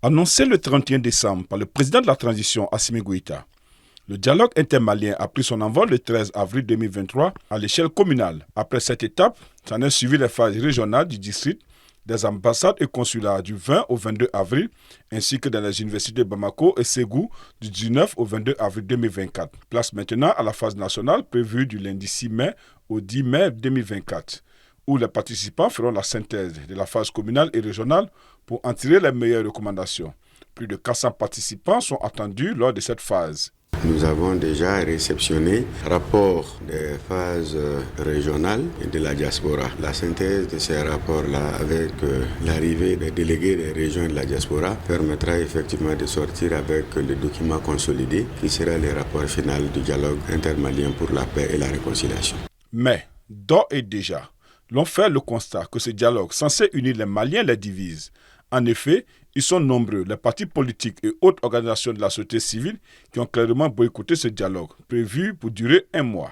Annoncé le 31 décembre par le président de la transition Assimi Goïta, le dialogue intermalien a pris son envol le 13 avril 2023 à l'échelle communale. Après cette étape, s'en est suivi les phases régionales du district, des ambassades et consulats du 20 au 22 avril, ainsi que dans les universités de Bamako et Ségou du 19 au 22 avril 2024. Place maintenant à la phase nationale prévue du lundi 6 mai au 10 mai 2024, où les participants feront la synthèse de la phase communale et régionale pour en tirer les meilleures recommandations. Plus de 400 participants sont attendus lors de cette phase. Nous avons déjà réceptionné le rapport des phases régionales et de la diaspora. La synthèse de ces rapports-là avec l'arrivée des délégués des régions et de la diaspora permettra effectivement de sortir avec le document consolidé qui sera le rapport final du dialogue intermalien pour la paix et la réconciliation. Mais, d'ores et déjà, l'on fait le constat que ce dialogue censé unir les Maliens les divise. En effet, ils sont nombreux, les partis politiques et autres organisations de la société civile qui ont clairement boycotté ce dialogue, prévu pour durer 1 mois.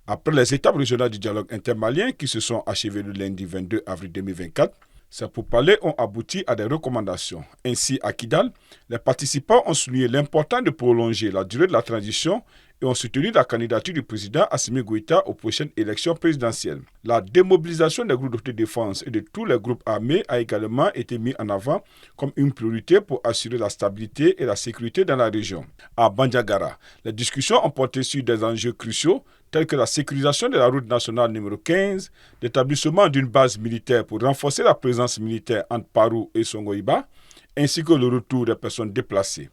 Après les étapes régionales du dialogue intermalien qui se sont achevées le lundi 22 avril 2024, ces pourparlers ont abouti à des recommandations. Ainsi, à Kidal, les participants ont souligné l'importance de prolonger la durée de la transition et ont soutenu la candidature du président Assimi Goïta aux prochaines élections présidentielles. La démobilisation des groupes d'autodéfense et de tous les groupes armés a également été mise en avant comme une priorité pour assurer la stabilité et la sécurité dans la région. À Bandiagara, les discussions ont porté sur des enjeux cruciaux tels que la sécurisation de la route nationale numéro 15, l'établissement d'une base militaire pour renforcer la présence militaire entre Parou et Songoïba, ainsi que le retour des personnes déplacées.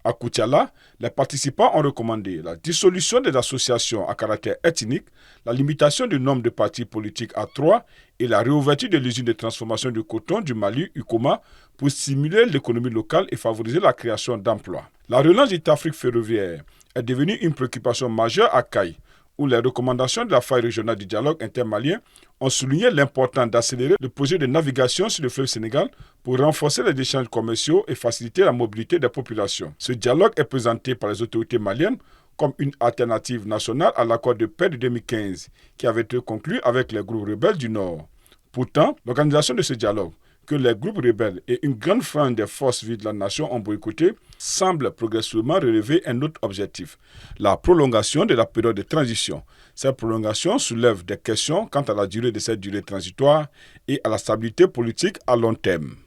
À Koutiala, les participants ont recommandé la dissolution des associations à caractère ethnique, la limitation du nombre de partis politiques à 3 et la réouverture de l'usine de transformation du coton du Mali, Ukoma, pour stimuler l'économie locale et favoriser la création d'emplois. La relance du trafic ferroviaire est devenue une préoccupation majeure à Caille, où les recommandations de la faille régionale du dialogue intermalien ont souligné l'importance d'accélérer le projet de navigation sur le fleuve Sénégal pour renforcer les échanges commerciaux et faciliter la mobilité des populations. Ce dialogue est présenté par les autorités maliennes comme une alternative nationale à l'accord de paix de 2015 qui avait été conclu avec les groupes rebelles du Nord. Pourtant, l'organisation de ce dialogue, que les groupes rebelles et une grande frange des forces vives de la nation ont boycotté, semble progressivement relever un autre objectif, la prolongation de la période de transition. Cette prolongation soulève des questions quant à la durée de cette durée transitoire et à la stabilité politique à long terme.